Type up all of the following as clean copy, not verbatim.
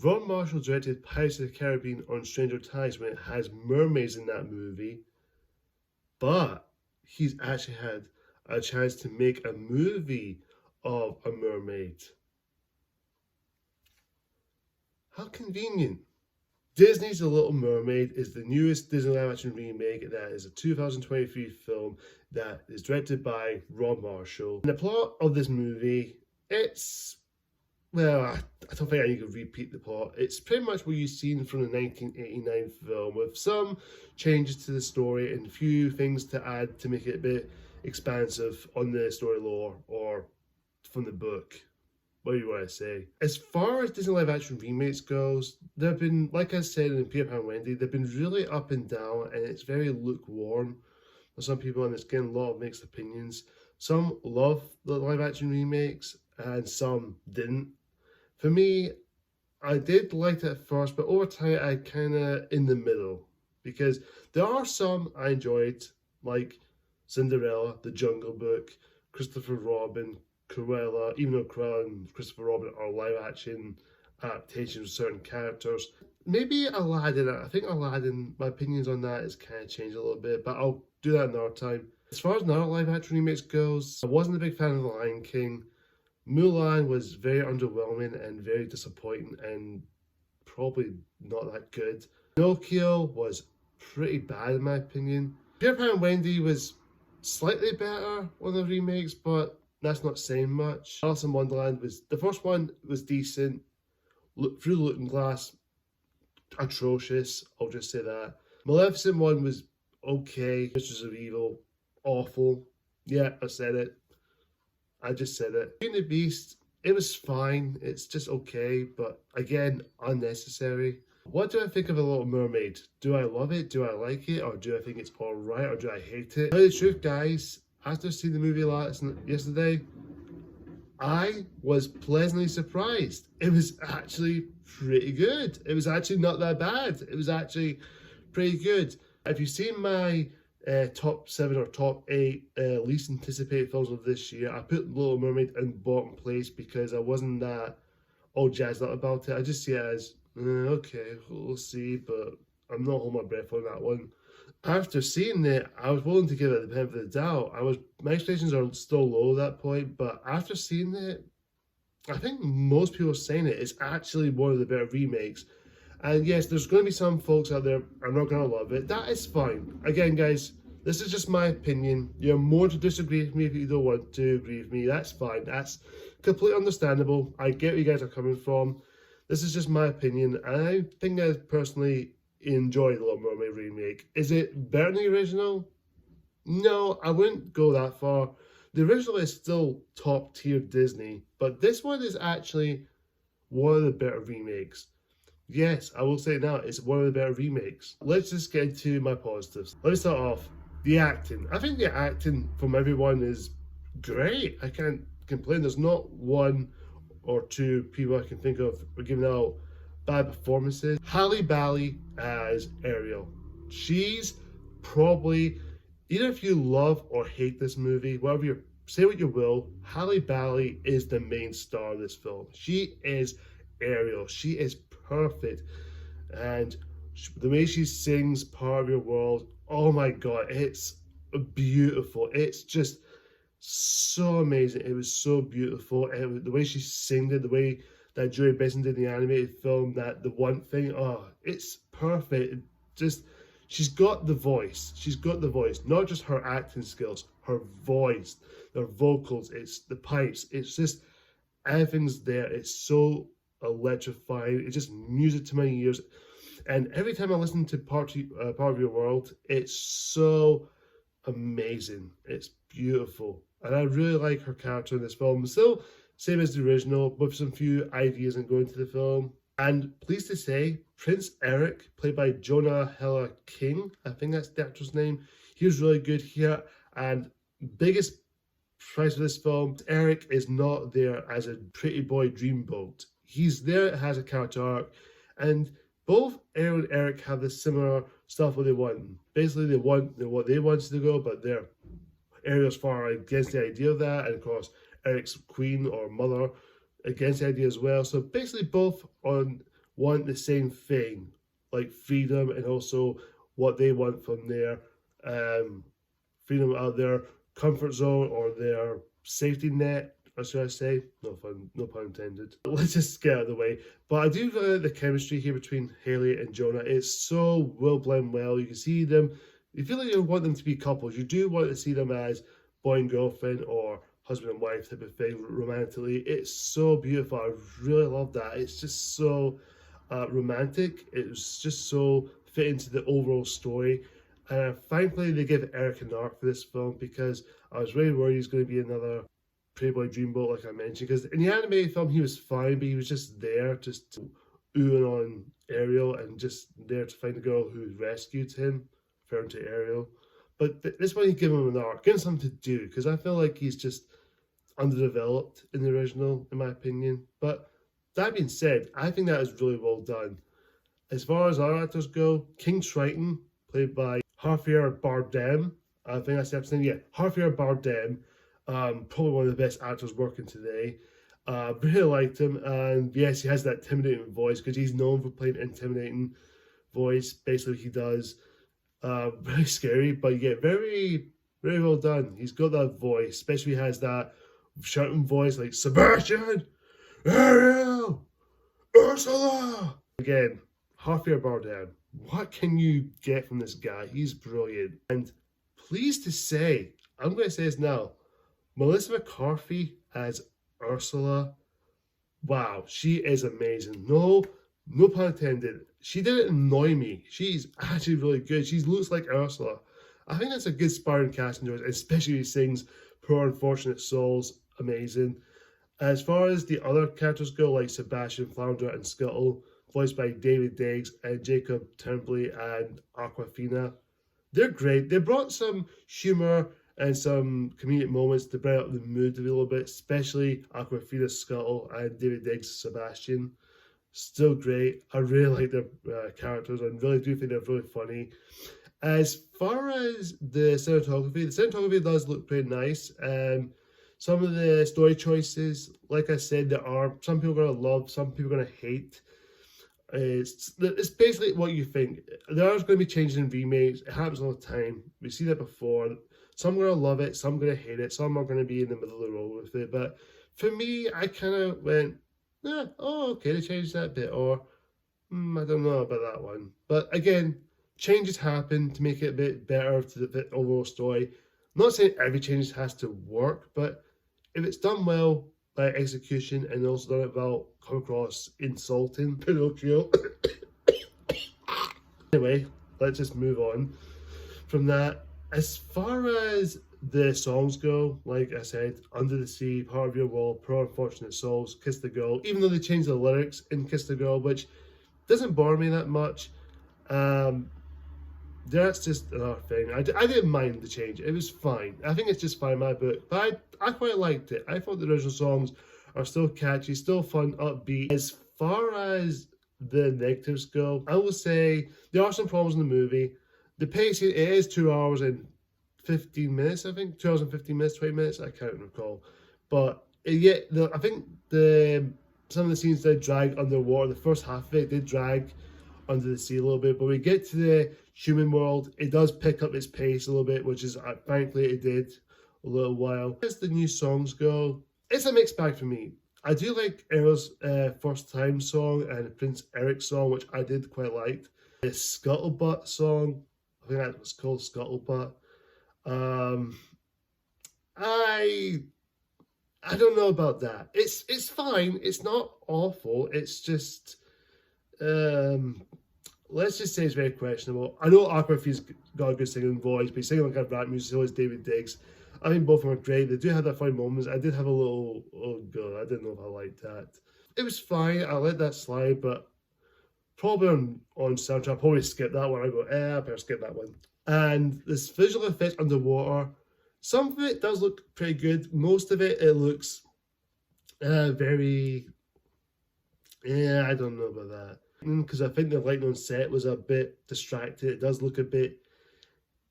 Ron Marshall directed Pirates of the Caribbean on Stranger Tides when it has mermaids in that movie, but he's actually had a chance to make a movie of a mermaid. How convenient. Disney's The Little Mermaid is the newest Disney live-action remake that is a 2023 film that is directed by Ron Marshall. And the plot of this movie, well, I don't think I need to repeat the plot. It's pretty much what you've seen from the 1989 film, with some changes to the story and a few things to add to make it a bit expansive on the story lore or from the book. What do you want to say? As far as Disney live action remakes goes, they've been, like I said in Peter Pan Wendy, they've been really up and down, and it's very lukewarm for some people, and it's getting a lot of mixed opinions. Some love the live action remakes and some didn't. For me, I did like it at first, but over time I kind of in the middle, because there are some I enjoyed, like Cinderella, The Jungle Book, Christopher Robin, Cruella, even though Cruella and Christopher Robin are live action adaptations of certain characters. Maybe Aladdin, I think Aladdin, my opinions on that has kind of changed a little bit, but I'll do that another time. As far as another live action remakes goes, I wasn't a big fan of The Lion King. Mulan was very underwhelming and very disappointing and probably not that good. Pinocchio was pretty bad in my opinion. Peter Pan Wendy was slightly better on the remakes, but that's not saying much. Alice in Wonderland the first one was decent. Through the Looking Glass, atrocious, I'll just say that. Maleficent one was okay. Mistress of Evil, awful. Yeah, I said it. I just said it. Beauty and the Beast, it was fine. It's just okay, but again, unnecessary. What do I think of The Little Mermaid? Do I love it? Do I like it? Or do I think it's alright? Or do I hate it? To tell you the truth, guys, after seeing the movie yesterday, I was pleasantly surprised. It was actually pretty good. It was actually not that bad. It was actually pretty good. If you've seen my top 7 or top 8 least anticipated films of this year, I put Little Mermaid in bottom place because I wasn't that all jazzed up about it. I just see it as, okay, we'll see, but I'm not holding my breath on that one. After seeing it, I was willing to give it the benefit of the doubt. My expectations are still low at that point, but after seeing it, I think most people are saying it's actually one of the better remakes. And yes, there's going to be some folks out there are not going to love it. That is fine. Again, guys, this is just my opinion. You're more to disagree with me if you don't want to agree with me. That's fine. That's completely understandable. I get where you guys are coming from. This is just my opinion. And I think I personally enjoy the Little Mermaid remake. Is it better than the original? No, I wouldn't go that far. The original is still top tier Disney, but this one is actually one of the better remakes. Yes, I will say it now, it's one of the better remakes. Let's just get into my positives. Let me start off. The acting. I think the acting from everyone is great. I can't complain. There's not one or two people I can think of who are giving out bad performances. Halle Bailey as Ariel. She's probably, either if you love or hate this movie, whatever you say what you will, Halle Bailey is the main star of this film. She is Ariel. She is perfect. And the way she sings Part of Your World, oh my god, it's beautiful. It's just so amazing. It was so beautiful. The way she sang it, the way that Joey Benson did in the animated film, that the one thing, oh, it's perfect. She's got the voice. She's got the voice. Not just her acting skills, her voice, her vocals, it's the pipes. It's just, everything's there. It's so electrifying. It's just music to my ears. And every time I listen to Part of Your World, it's so amazing. It's beautiful. And I really like her character in this film. Still, same as the original, with some few ideas and going to the film. And pleased to say, Prince Eric, played by Jonah Hella King, I think that's the actor's name, he was really good here. And biggest prize for this film, Eric is not there as a pretty boy dreamboat. He's there as a character arc. And both Ariel and Eric have this similar stuff what they want. Basically, they want what they want to go, but Ariel's far against the idea of that. And of course, Eric's queen or mother against the idea as well. So basically both on want the same thing, like freedom, and also what they want from their freedom out of their comfort zone or their safety net, or should I say? No pun intended. Let's just get out of the way. But I do like the chemistry here between Haley and Jonah. It's so well blend well. You can see them. You feel like you want them to be couples. You do want to see them as boy and girlfriend or husband and wife type of thing romantically. It's so beautiful. I really love that. It's just so romantic. It was just so fit into the overall story. And thankfully they give Eric an arc for this film, because I was really worried he's going to be another Playboy Dreamboat, like I mentioned. Because in the animated film he was fine, but he was just there, just oohing on Ariel and just there to find the girl who rescued him, referring to Ariel. But this one, he's given him an arc, give him something to do, because I feel like he's just underdeveloped in the original, in my opinion. But that being said, I think that is really well done. As far as our actors go, King Triton, played by Javier Bardem, I think that's the name. Yeah, Javier Bardem, probably one of the best actors working today. Really liked him, and yes, he has that intimidating voice, because he's known for playing intimidating voice. Basically, he does. Very scary, but yet very, very well done. He's got that voice, especially he has that shouting voice like Sebastian, Ariel, Ursula. Again, Javier Bardem. What can you get from this guy? He's brilliant. And pleased to say, I'm going to say this now, Melissa McCarthy as Ursula. Wow, she is amazing. No pun intended. She didn't annoy me. She's actually really good. She looks like Ursula. I think that's a good sparring casting choice, especially when he sings Poor Unfortunate Souls. Amazing. As far as the other characters go, like Sebastian, Flounder, and Scuttle, voiced by David Diggs and Jacob Tremblay and Aquafina, they're great. They brought some humor and some comedic moments to bring up the mood a little bit, especially Aquafina's Scuttle and David Diggs' Sebastian. Still great. I really like their characters. I really do think they're really funny. As far as the cinematography does look pretty nice. Some of the story choices, like I said, there are some people are going to love, some people are going to hate. It's basically what you think. There are going to be changes in remakes. It happens all the time. We see that before. Some are going to love it, some are going to hate it, some are going to be in the middle of the road with it. But for me, I kind of went, oh, okay, they changed that bit, or I don't know about that one. But again, changes happen to make it a bit better to the overall story. I'm not saying every change has to work, but if it's done well by execution and also done it well, come across insulting Pinocchio. Anyway, let's just move on from that. As far as the songs go, like I said, Under the Sea, Part of Your World, Poor Unfortunate Souls, Kiss the Girl, even though they changed the lyrics in Kiss the Girl, which doesn't bother me that much, that's just another thing. I didn't mind the change. It was fine. I think it's just fine in my book. But I quite liked it. I thought the original songs are still catchy, still fun, upbeat. As far as the negatives go, I will say there are some problems in the movie. The pacing, it is 2 hours and 15 minutes, I think. 2 hours and 15 minutes, 20 minutes, I can't recall. But yeah, I think some of the scenes did drag underwater. The first half of it did drag under the sea a little bit. But when we get to the human world, it does pick up its pace a little bit, which is, frankly, it did a little while. As the new songs go, it's a mixed bag for me. I do like Ariel's First Time song and Prince Eric's song, which I did quite like. The Scuttlebutt song, I think that was called Scuttlebutt. I don't know about that. It's fine. It's not awful. It's just let's just say it's very questionable. I know Aquafina's got a good singing voice, but he's singing like a rap music, so is David Diggs. I think both of them are great. They do have their funny moments. I did have a little, oh god, I didn't know if I liked that. It was fine. I let that slide, but probably on soundtrack, I'll probably skip that one. I go, I better skip that one. And this visual effects underwater, some of it does look pretty good. Most of it looks very, I don't know about that. Because I think the lighting on set was a bit distracted. It does look a bit,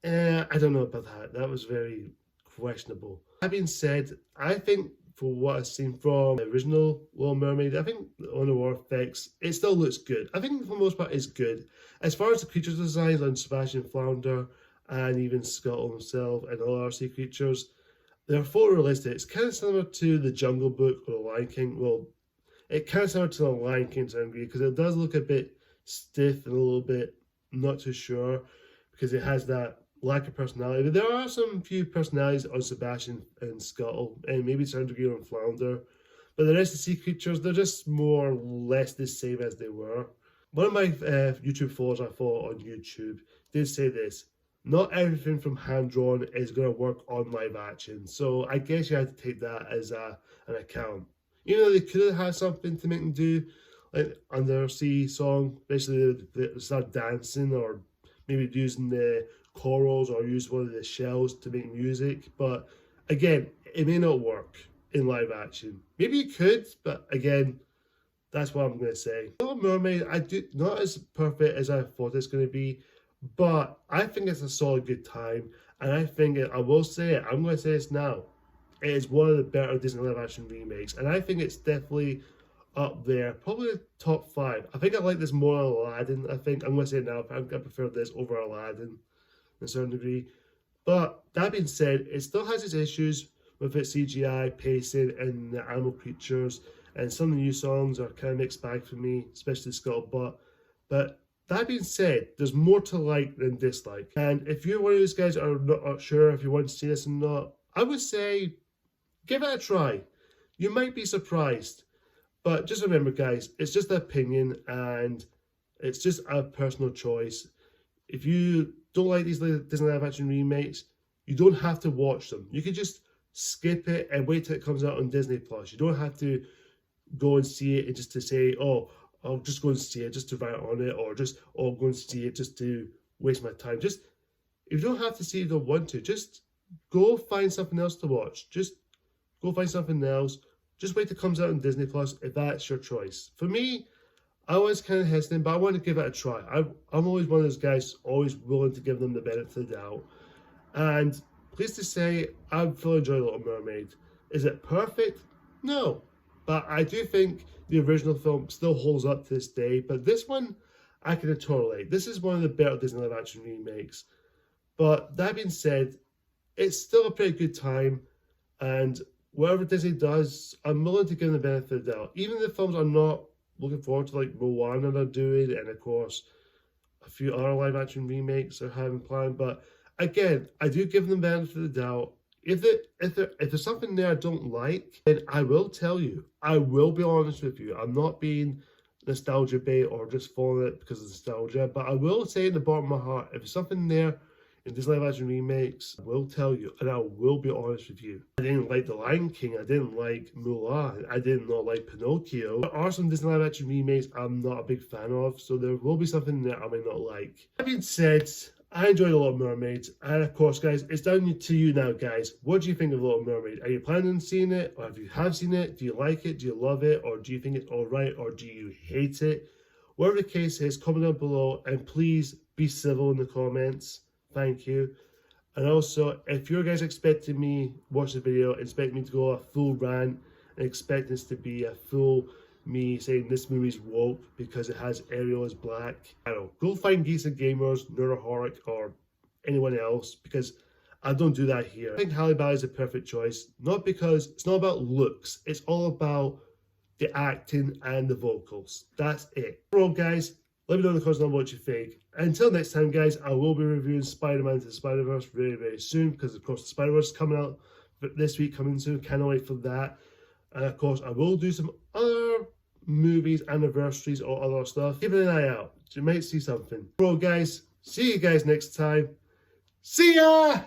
I don't know about that. That was very questionable. That being said, I think for what I've seen from the original Little Mermaid, I think on the war effects, it still looks good. I think for the most part it's good. As far as the creature designs on Sebastian Flounder and even Scuttle himself and all our sea creatures, they're photorealistic. It's kind of similar to the Jungle Book or the Lion King. Well, it kind of similar to the Lion King to a degree because it does look a bit stiff and a little bit not too sure because it has that lack of personality. But there are some few personalities on Sebastian and Scuttle, and maybe to a degree on Flounder. But the rest of the sea creatures, they're just more or less the same as they were. One of my YouTube followers I follow on YouTube did say this: not everything from hand-drawn is going to work on live action. So I guess you have to take that as an account. Even though they could have had something to make them do, like undersea song, basically they start dancing or maybe using the corals or use one of the shells to make music. But again, it may not work in live action. Maybe it could, but again, that's what I'm going to say. Little Mermaid, I do not as perfect as I thought it's going to be, but I think it's a solid good time, and I think I will say it. I'm going to say this now. It is one of the better Disney live action remakes, and I think it's definitely up there, probably the top 5. I think I like this more than Aladdin. I think I'm going to say it now. I prefer this over Aladdin to a certain degree. But that being said, it still has its issues with its CGI, pacing, and the animal creatures. And some of the new songs are kind of mixed bag for me, especially Scuttlebutt. But that being said, there's more to like than dislike. And if you're one of those guys that are not sure if you want to see this or not, I would say give it a try. You might be surprised. But just remember, guys, it's just an opinion and it's just a personal choice. If you don't like these Disney live action remakes, you don't have to watch them. You can just skip it and wait till it comes out on Disney Plus. You don't have to go and see it and just to say, oh, I'll just go and see it just to write on it, or just, oh, go and see it just to waste my time. Just, if you don't have to see it, you don't want to, just go find something else to watch. Just go find something else. Just wait till it comes out on Disney Plus if that's your choice. For me, I was kind of hesitant, but I want to give it a try. I'm always one of those guys, always willing to give them the benefit of the doubt. And pleased to say, I fully enjoy Little Mermaid. Is it perfect? No. But I do think the original film still holds up to this day. But this one, I can tolerate. This is one of the better Disney live action remakes. But that being said, it's still a pretty good time. And whatever Disney does, I'm willing to give them the benefit of the doubt. Even the films I'm not looking forward to, like Moana they're doing, and of course a few other live action remakes they're having planned. But again, I do give them the benefit of the doubt. If there's something there I don't like, then I will tell you. I will be honest with you. I'm not being nostalgia bait or just following it because of nostalgia, but I will say in the bottom of my heart, if there's something there in these live action remakes, I will tell you, and I will be honest with you. I didn't like The Lion King, I didn't like Mulan, I did not like Pinocchio. There are some Disney live action remakes I'm not a big fan of, so there will be something there I might not like. That being said, I enjoyed The Little Mermaid, and of course, guys, it's down to you now, guys. What do you think of Little Mermaid? Are you planning on seeing it, or if you have seen it, do you like it, do you love it, or do you think it's alright, or do you hate it? Whatever the case is, comment down below, and please be civil in the comments. Thank you. And also, if you guys expecting me watch the video, expect me to go a full rant, and expect this to be a full me saying this movie's woke because it has Ariel as black, I don't know. Go find Geeks and Gamers, Nerdaholic, or anyone else, because I don't do that here. I think Halle Berry is a perfect choice, not because it's not about looks, it's all about the acting and the vocals. That's it. Overall, guys, let me know in the comments down what you think. Until next time, guys, I will be reviewing Spider-Man Into the Spider-Verse very, very soon, because of course the Spider-Verse is coming out this week, coming soon. Cannot wait for that. And of course, I will do some other movies, anniversaries, or other stuff. Keep an eye out. You might see something. Well, guys, see you guys next time. See ya!